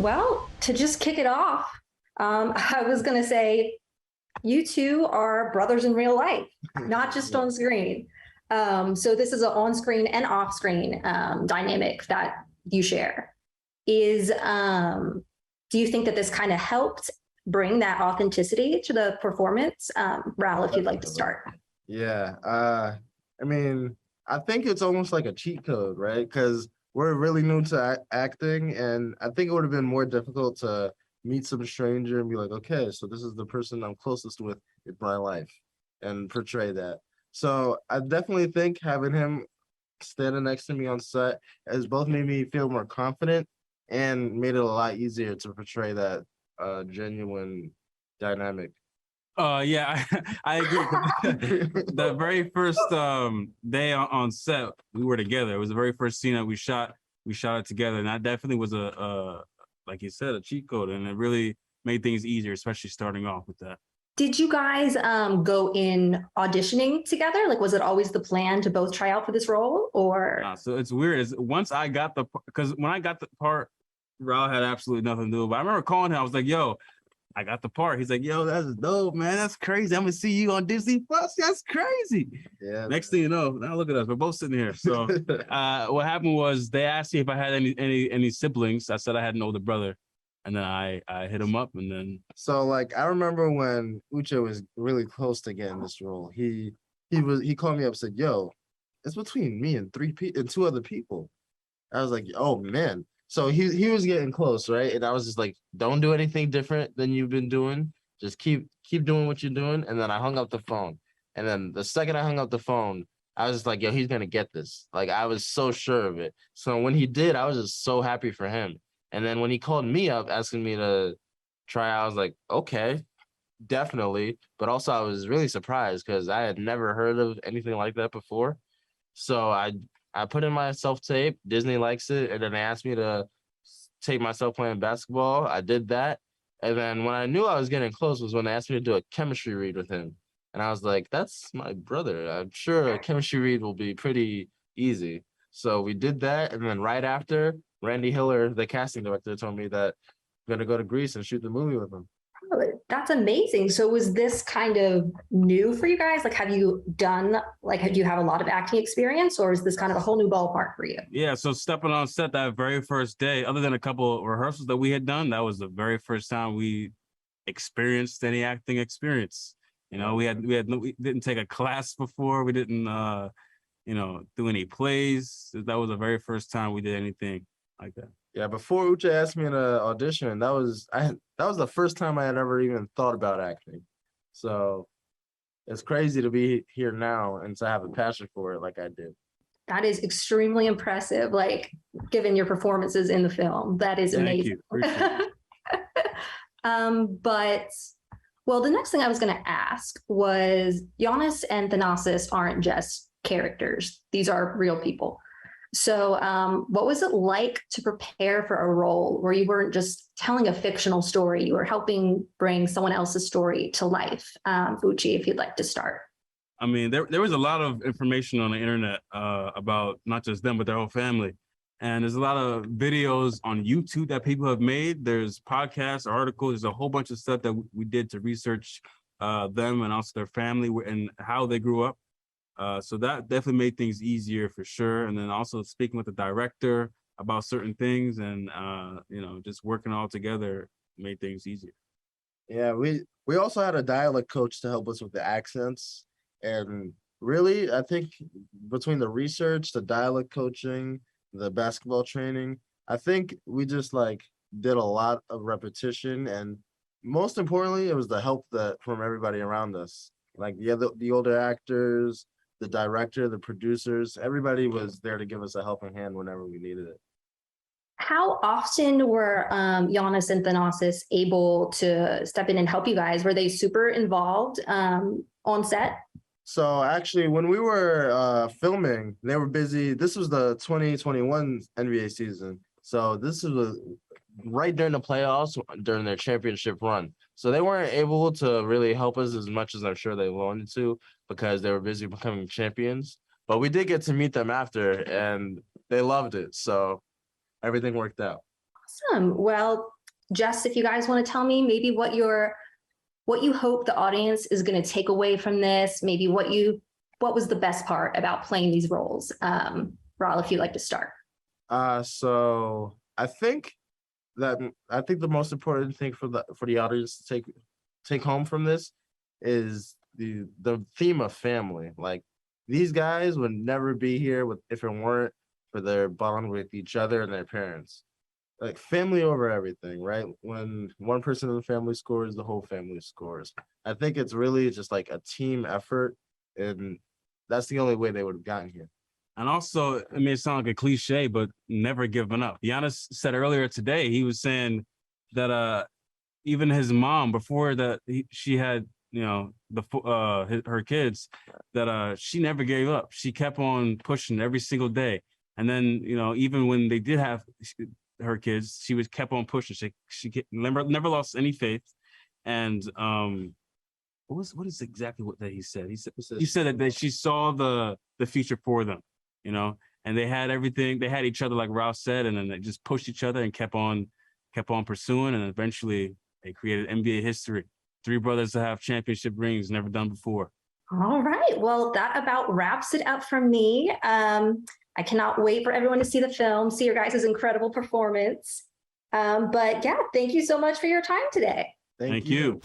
Well, to just kick it off, I was going to say you two are brothers in real life, not just on screen. So this is an on-screen and off-screen dynamic that you share. Do you think that this kind of helped bring that authenticity to the performance? Ral, if you'd like to start. Yeah, I mean, I think it's almost like a cheat code, right? Because we're really new to acting, and I think it would have been more difficult to meet some stranger and be like, okay, so this is the person I'm closest with in my life, and portray that. So I definitely think having him standing next to me on set has both made me feel more confident and made it a lot easier to portray that genuine dynamic. Yeah, I agree. The very first day on set, we were together. It was the very first scene that we shot. We shot it together, and that definitely was like you said, a cheat code, and it really made things easier, especially starting off with that. Did you guys go in auditioning together? Like, was it always the plan to both try out for this role, or? So it's weird. Once I got because when I got the part, Ral had absolutely nothing to do. But I remember calling him. I was like, "Yo, I got the part." He's like, "Yo, that's dope, man. That's crazy. I'm gonna see you on Disney Plus. That's crazy." Yeah. Next thing you know, now look at us. We're both sitting here. So what happened was they asked me if I had any siblings. I said I had an older brother. And then I hit him up, and then. So like I remember when Uche was really close to getting this role, he called me up and said, "Yo, it's between me and two other people." I was like, "Oh man!" So he was getting close, right? And I was just like, "Don't do anything different than you've been doing. Just keep doing what you're doing." And then I hung up the phone. And then the second I hung up the phone, I was just like, "Yo, he's gonna get this." Like I was so sure of it. So when he did, I was just so happy for him. And then when he called me up asking me to try, I was like, okay, definitely. But also I was really surprised because I had never heard of anything like that before. So I put in my self-tape. Disney likes it. And then they asked me to tape myself playing basketball. I did that. And then when I knew I was getting close was when they asked me to do a chemistry read with him. And I was like, that's my brother. I'm sure a chemistry read will be pretty easy. So we did that. And then right after, Randy Hiller, the casting director, told me that I'm going to go to Greece and shoot the movie with him. Oh, that's amazing. So was this kind of new for you guys? Like, do you have a lot of acting experience, or is this kind of a whole new ballpark for you? Yeah, so stepping on set that very first day, other than a couple of rehearsals that we had done, that was the very first time we experienced any acting experience. You know, we didn't take a class before. We didn't, do any plays. That was the very first time we did anything like that. Yeah, before Uche asked me to audition, that was the first time I had ever even thought about acting. So it's crazy to be here now and to have a passion for it like I did. That is extremely impressive, like given your performances in the film. That is amazing. Thank you. Well, the next thing I was going to ask was Giannis and Thanasis aren't just characters. These are real people. So what was it like to prepare for a role where you weren't just telling a fictional story, you were helping bring someone else's story to life? Uche, if you'd like to start. I mean, there was a lot of information on the internet about not just them, but their whole family. And there's a lot of videos on YouTube that people have made. There's podcasts, articles, there's a whole bunch of stuff that we did to research them and also their family and how they grew up. So that definitely made things easier for sure. And then also speaking with the director about certain things and, just working all together made things easier. Yeah, we also had a dialect coach to help us with the accents. And really, I think between the research, the dialect coaching, the basketball training, I think we just did a lot of repetition. And most importantly, it was the help from everybody around us. Like the older actors, the director, the producers, everybody was there to give us a helping hand whenever we needed it. How often were Giannis and Thanasis able to step in and help you guys? Were they super involved on set? So actually, when we were filming, they were busy. This was the 2021 NBA season. So this was right during the playoffs, during their championship run. So they weren't able to really help us as much as I'm sure they wanted to because they were busy becoming champions. But we did get to meet them after, and they loved it. So everything worked out. Awesome. Well, Jess, if you guys want to tell me maybe what you hope the audience is going to take away from this, maybe what was the best part about playing these roles? Ral, if you'd like to start. So I think the most important thing for the audience to take home from this is the theme of family. Like, these guys would never be here if it weren't for their bond with each other and their parents. Like, family over everything, right? When one person in the family scores, the whole family scores. I think it's really just like a team effort, and that's the only way they would have gotten here. And also, it may sound like a cliche, but never giving up. Giannis said earlier today, he was saying that even his mom, before that she had, her kids, that she never gave up. She kept on pushing every single day. And then, even when they did have her kids, she was kept on pushing. She never lost any faith. And what is exactly what that he said? He said that she saw the future for them, and they had everything. They had each other, like Ralph said, and then they just pushed each other and kept on pursuing, and eventually they created NBA history. 3 brothers to have championship rings, never done before. All right. Well, that about wraps it up from me. I cannot wait for everyone to see the film, see your guys' incredible performance. But yeah, thank you so much for your time today. Thank you.